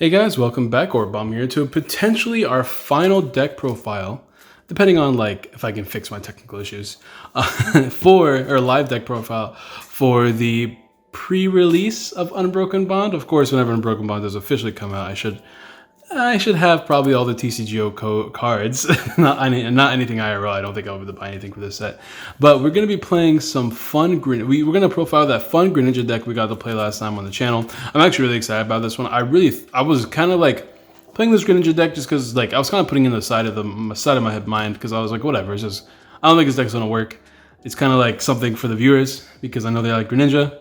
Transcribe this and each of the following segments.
Hey guys, welcome back. Orbomb here to potentially our final deck profile, depending on like if I can fix my technical issues, for our live deck profile for the pre-release of Unbroken Bond. Of course, whenever Unbroken Bond does officially come out, I should have probably all the TCGO cards, not anything IRL. I don't think I'll be able to buy anything for this set. But we're going to be playing some fun we're going to profile that fun Greninja deck we got to play last time on the channel. I'm actually really excited about this one. I was kind of like playing this Greninja deck just because like I was kind of putting in the side of my mind because I was like, whatever. It's just I don't think this deck's going to work. It's kind of like something for the viewers because I know they like Greninja.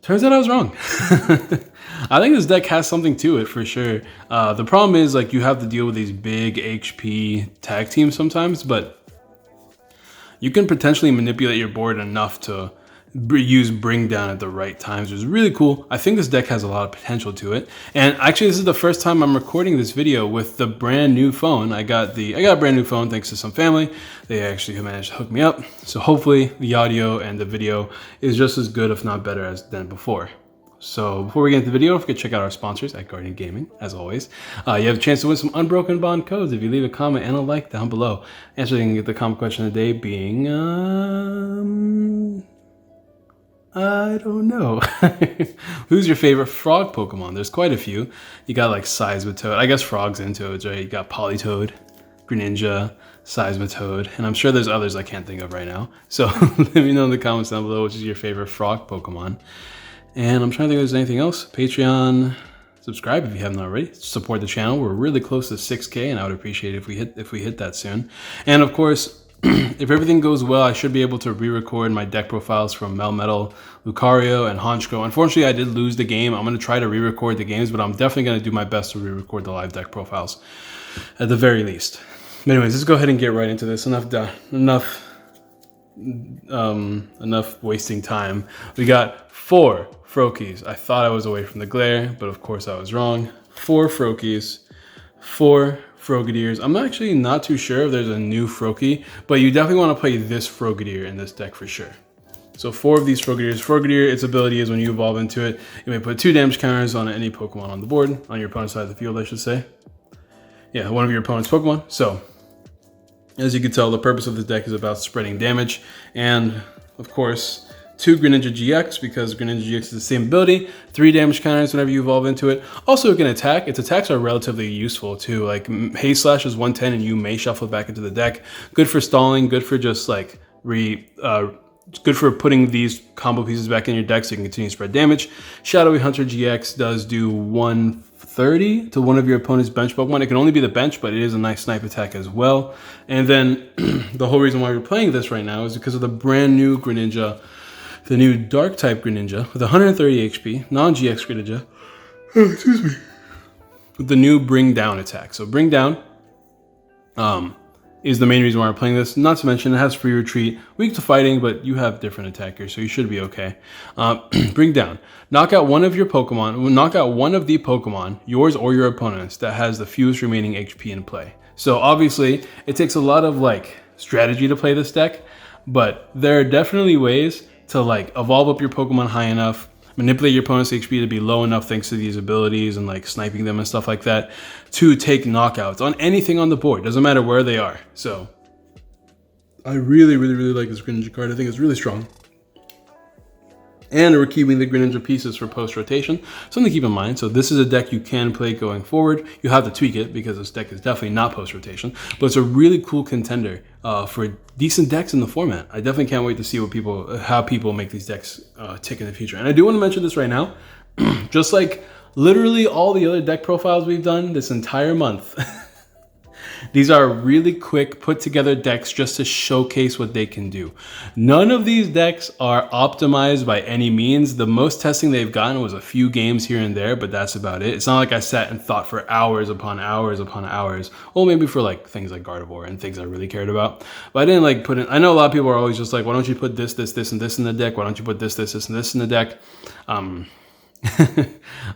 Turns out I was wrong. I think this deck has something to it for sure. The problem is like you have to deal with these big HP tag teams sometimes, but you can potentially manipulate your board enough to use Bring Down at the right times, which is really cool. I think this deck has a lot of potential to it. And actually, this is the first time I'm recording this video with the brand new phone. I got a brand new phone thanks to some family. They actually managed to hook me up. So hopefully the audio and the video is just as good, if not better, than before. So before we get into the video, don't forget to check out our sponsors at Guardian Gaming, as always. You have a chance to win some Unbroken Bond codes if you leave a comment and a like down below. Answering the comment question of the day being, I don't know. Who's your favorite frog Pokemon? There's quite a few. You got like Seismitoad. I guess frogs and toads, right? You got Politoed, Greninja, Seismitoad, and I'm sure there's others I can't think of right now. So let me know in the comments down below which is your favorite frog Pokemon. And I'm trying to think if there's anything else. Patreon, subscribe if you haven't already. Support the channel. We're really close to 6K, and I would appreciate it if we hit that soon. And of course, if everything goes well, I should be able to re-record my deck profiles from Melmetal, Lucario, and Honchko. Unfortunately, I did lose the game. I'm going to try to re-record the games, but I'm definitely going to do my best to re-record the live deck profiles at the very least. But anyways, let's go ahead and get right into this. Enough wasting time. We got 4 Froakies. I thought I was away from the glare, but of course I was wrong. 4 Froakies, 4 Frogadiers. I'm actually not too sure if there's a new Froakie, but you definitely want to play this Frogadier in this deck for sure. So 4 of these Frogadiers. Frogadier, its ability is when you evolve into it, you may put 2 damage counters on any Pokemon on the board, on your opponent's side of the field, I should say. Yeah, one of your opponent's Pokemon. So, as you can tell, the purpose of this deck is about spreading damage, and of course, 2 Greninja GX, because Greninja GX is the same ability, 3 damage counters whenever you evolve into it. Also, it can attack. Its attacks are relatively useful too. Like Haze Slash is 110 and you may shuffle it back into the deck. Good for stalling, good for just like good for putting these combo pieces back in your deck so you can continue to spread damage. Shadowy Hunter GX does do 130 to one of your opponent's bench Pokemon. It can only be the bench, but it is a nice snipe attack as well. And then the whole reason why we're playing this right now is because of the brand new Greninja, the new Dark type Greninja with 130 HP, non-GX Greninja. Oh, excuse me. With the new Bring Down attack. So Bring Down is the main reason why we're playing this. Not to mention it has free retreat, weak to fighting, but you have different attackers, so you should be okay. Bring Down. Knock out one of your Pokemon. Knock out one of the Pokemon, yours or your opponent's, that has the fewest remaining HP in play. So obviously, it takes a lot of like strategy to play this deck, but there are definitely ways to like evolve up your Pokemon high enough, manipulate your opponent's HP to be low enough thanks to these abilities and like sniping them and stuff like that to take knockouts on anything on the board. Doesn't matter where they are. So I really like this Greninja card. I think it's really strong. And we're keeping the Greninja pieces for post-rotation. Something to keep in mind. So this is a deck you can play going forward. You have to tweak it because this deck is definitely not post-rotation. But it's a really cool contender for decent decks in the format. I definitely can't wait to see how people make these decks tick in the future. And I do want to mention this right now. Just like literally all the other deck profiles we've done this entire month. These are really quick, put together decks just to showcase what they can do. None of these decks are optimized by any means. The most testing they've gotten was a few games here and there, but that's about it. It's not like I sat and thought for hours upon hours upon hours. Well, maybe for like things like Gardevoir and things I really cared about. But I didn't like put in, I know a lot of people are always just like, why don't you put this, and this in the deck? Why don't you put this, and this in the deck?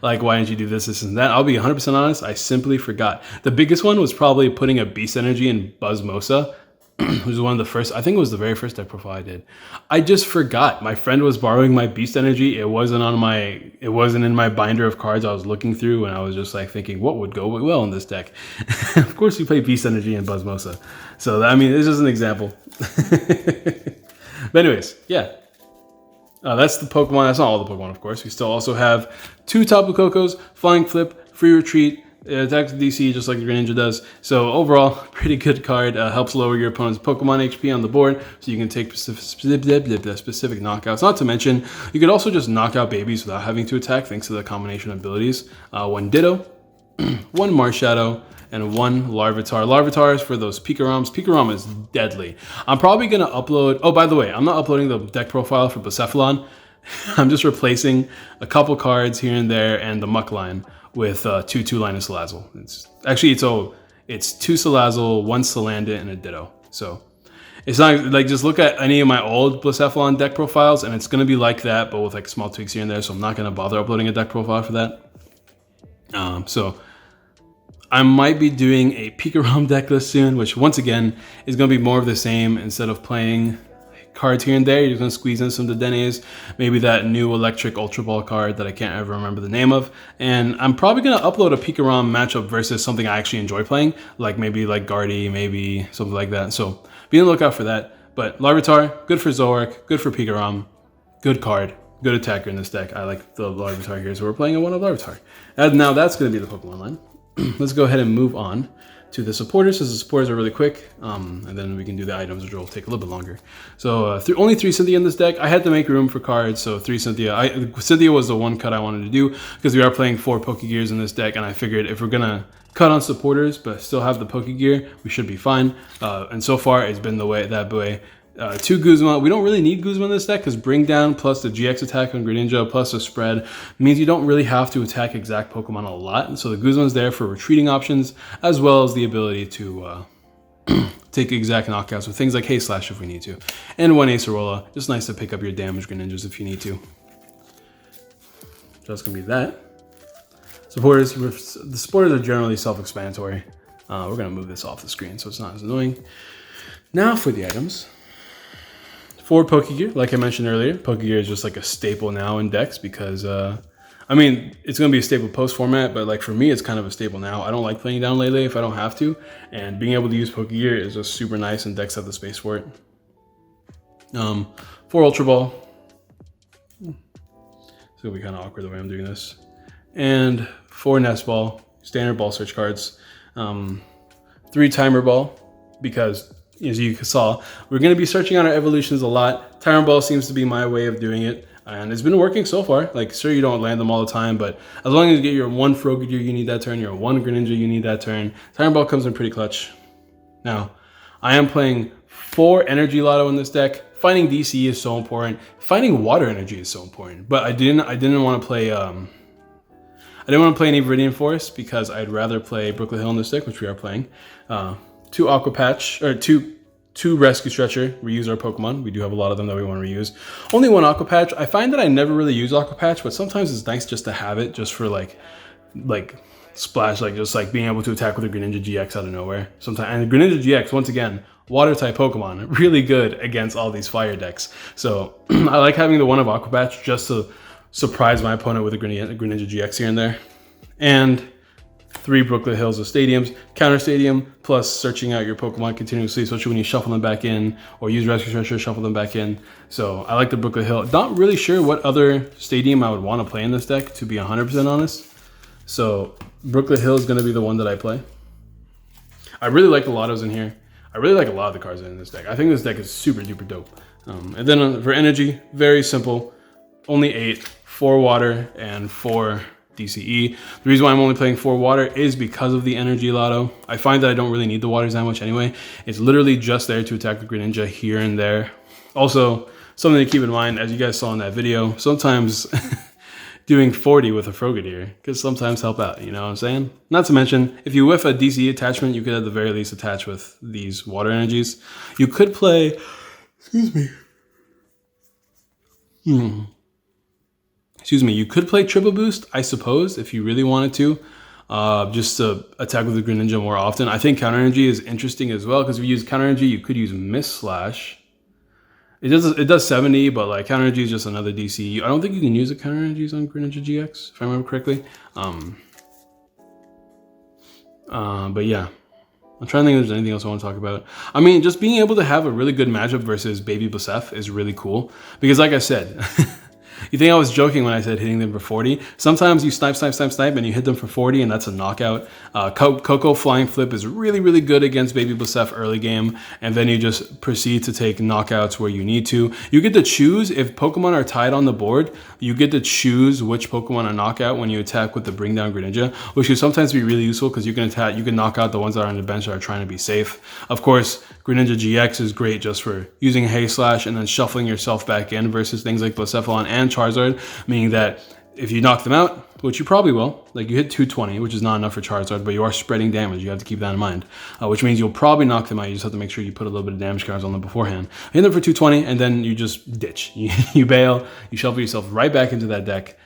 Like, why didn't you do this and that? I'll be 100% honest, I simply forgot. The biggest one was probably putting a Beast Energy in Buzzmosa. which was one of the first, I think it was the very first deck profile I did. I just forgot. My friend was borrowing my Beast Energy. It wasn't in my binder of cards I was looking through, and I was just like thinking, what would go well in this deck? Of course, we play Beast Energy and Buzzmosa. So, I mean, it's just an example. But anyways, yeah. That's the Pokemon. That's not all the Pokemon, of course. We still also have 2 Tapu Kokos, Flying Flip, Free Retreat, attacks DC just like the Greninja does. So overall, pretty good card. Helps lower your opponent's Pokemon HP on the board, so you can take specific knockouts. Not to mention, you could also just knock out babies without having to attack, thanks to the combination of abilities. 1 Ditto, 1 Marshadow, and 1 Larvitar. Larvitar is for those Pikaroms. Pikarom is deadly. I'm probably going to upload... Oh, by the way, I'm not uploading the deck profile for Blacephalon. I'm just replacing a couple cards here and there and the Muck line with 2 Linus Salazzle. It's 2 Salazzle, 1 Salandit, and a Ditto. So it's not like, just look at any of my old Blacephalon deck profiles, and it's going to be like that, but with like small tweaks here and there. So I'm not going to bother uploading a deck profile for that. So I might be doing a Pikarom deck list soon, which once again is going to be more of the same. Instead of playing cards here and there, you're going to squeeze in some Dedenes, maybe that new electric Ultra Ball card that I can't ever remember the name of. And I'm probably going to upload a Pikarom matchup versus something I actually enjoy playing, like maybe like Guardy, maybe something like that. So be on the lookout for that. But Larvitar, good for Zoroark, good for Pikarom, good card, good attacker in this deck. I like the Larvitar here, so we're playing a 1 of Larvitar. And now that's going to be the Pokemon line. Let's go ahead and move on to the supporters, since the supporters are really quick, and then we can do the items, which will take a little bit longer. So only 3 Cynthia in this deck. I had to make room for cards, so 3 Cynthia. Cynthia was the one cut I wanted to do, because we are playing 4 Pokegears in this deck, and I figured if we're going to cut on supporters, but still have the Pokegear, we should be fine. And so far, it's been that way. 2 Guzma. We don't really need Guzma in this deck, because Bring Down plus the GX attack on Greninja plus the spread means you don't really have to attack exact Pokemon a lot. And so the Guzma's there for retreating options, as well as the ability to take exact knockouts with things like Haste Slash if we need to. And 1 Acerola. Just nice to pick up your damage Greninjas if you need to. So that's going to be that. Supporters. The supporters are generally self-explanatory. We're going to move this off the screen so it's not as annoying. Now for the items. 4 Pokegear, like I mentioned earlier. Pokegear is just like a staple now in decks because, I mean, it's going to be a staple post format, but like for me, it's kind of a staple now. I don't like playing down Lele if I don't have to, and being able to use Pokegear is just super nice, and decks have the space for it. 4 Ultra Ball. It's going to be kind of awkward the way I'm doing this. And 4 Nest Ball, standard ball search cards. 3 Timer Ball, because as you saw, we're going to be searching on our evolutions a lot. Timer Ball seems to be my way of doing it, and it's been working so far. Like, sure, you don't land them all the time, but as long as you get your 1 Frogadier, you need that turn, your 1 Greninja, you need that turn. Timer Ball comes in pretty clutch. Now, I am playing 4 Energy Lotto in this deck. Finding DC is so important. Finding Water Energy is so important. But I didn't want to play I didn't want to play any Viridian Forest because I'd rather play Brooklyn Hill in this deck, which we are playing. 2 Aqua Patch, or 2 Rescue Stretcher, reuse our Pokemon. We do have a lot of them that we want to reuse. Only 1 Aqua Patch. I find that I never really use Aqua Patch, but sometimes it's nice just to have it, just for like splash, like just like being able to attack with a Greninja GX out of nowhere. Sometimes, and Greninja GX, once again, water type Pokemon, really good against all these fire decks. So I like having the 1 of Aqua Patch just to surprise my opponent with a Greninja GX here and there. And 3 Brooklyn Hills of Stadiums, Counter Stadium, plus searching out your Pokemon continuously, especially when you shuffle them back in, or use Rescue Stretcher, shuffle them back in. So I like the Brooklyn Hill. Not really sure what other Stadium I would want to play in this deck, to be 100% honest. So Brooklyn Hill is going to be the one that I play. I really like the Lottos in here. I really like a lot of the cards in this deck. I think this deck is super duper dope. And then for energy, very simple. Only 8, 4 water, and 4 DCE. The reason why I'm only playing 4 water is because of the Energy Lotto. I find that I don't really need the waters that much anyway. It's literally just there to attack the Greninja here and there. Also, something to keep in mind, as you guys saw in that video, sometimes doing 40 with a Frogadier could sometimes help out, you know what I'm saying? Not to mention, if you whiff a DCE attachment, you could at the very least attach with these water energies. You could play, excuse me, you could play Triple Boost, I suppose, if you really wanted to. just to attack with the Greninja more often. I think Counter Energy is interesting as well, because if you use Counter Energy, you could use Miss Slash. It does 70, but like Counter Energy is just another DC. I don't think you can use the Counter Energies on Greninja GX, if I remember correctly. But yeah. I'm trying to think if there's anything else I want to talk about. I mean, just being able to have a really good matchup versus Baby Blisef is really cool. Because like I said, you think I was joking when I said hitting them for 40? Sometimes you snipe, and you hit them for 40, and that's a knockout. Coco Flying Flip is really, really good against Baby Blisef early game, and then you just proceed to take knockouts where you need to. You get to choose, if Pokemon are tied on the board, you get to choose which Pokemon to knock out when you attack with the Bring Down Greninja, which can sometimes be really useful because you can knock out the ones that are on the bench that are trying to be safe. Of course, Greninja GX is great just for using Haze Slash and then shuffling yourself back in versus things like Blacephalon and Charizard, meaning that if you knock them out, which you probably will, like you hit 220, which is not enough for Charizard, but you are spreading damage. You have to keep that in mind, which means you'll probably knock them out. You just have to make sure you put a little bit of damage cards on them beforehand. Hit them for 220, and then you just ditch. You bail, you shuffle yourself right back into that deck.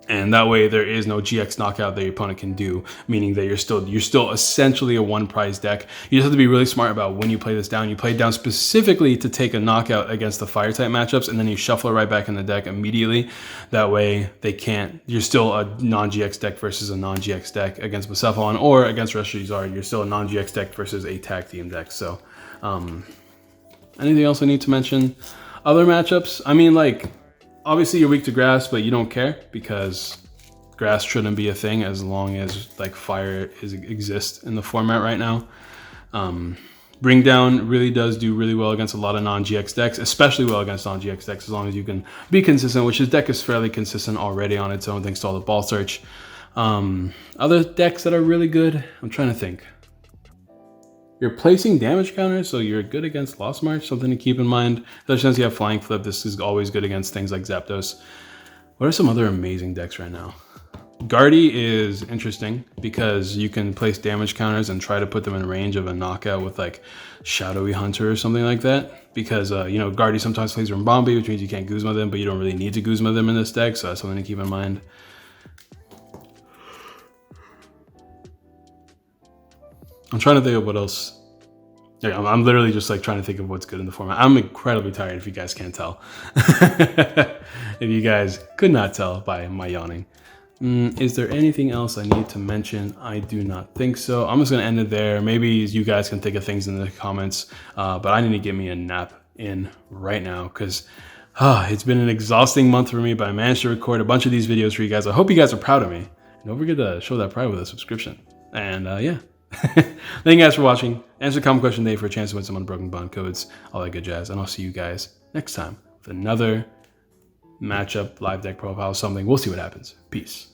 And that way there is no GX knockout that your opponent can do, meaning that you're still essentially a one prize deck. You just have to be really smart about when you play this down. You play it down specifically to take a knockout against the fire type matchups, and then you shuffle it right back in the deck immediately. That way they can't, you're still a non-GX deck versus a non-GX deck against Blacephalon, or against Reshizard, you're still a non-GX deck versus a tag team deck. So anything else I need to mention? Other matchups? I mean, like, obviously you're weak to grass, but you don't care because grass shouldn't be a thing as long as like fire exists in the format right now. Bring Down really does do really well against a lot of non-GX decks, especially well against non-GX decks as long as you can be consistent, which his deck is fairly consistent already on its own thanks to all the ball search. Other decks that are really good, I'm trying to think. You're placing damage counters, so you're good against Lost March, something to keep in mind. Especially since you have Flying Flip, this is always good against things like Zapdos. What are some other amazing decks right now? Guardy is interesting because you can place damage counters and try to put them in range of a knockout with like Shadowy Hunter or something like that. Because, you know, Guardy sometimes plays Rimbombi, which means you can't Guzma them, but you don't really need to Guzma them in this deck, so that's something to keep in mind. I'm trying to think of what else. Yeah, I'm literally just like trying to think of what's good in the format. I'm incredibly tired if you guys can't tell. If you guys could not tell by my yawning. Is there anything else I need to mention? I do not think so. I'm just going to end it there. Maybe you guys can think of things in the comments, but I need to get me a nap in right now because it's been an exhausting month for me, but I managed to record a bunch of these videos for you guys. I hope you guys are proud of me. And don't forget to show that pride with a subscription. And yeah. Thank you guys for watching. Answer the comment question today for a chance to win some unbroken bond codes, all that good jazz. And I'll see you guys next time with another matchup, live deck profile, something. We'll see what happens. Peace.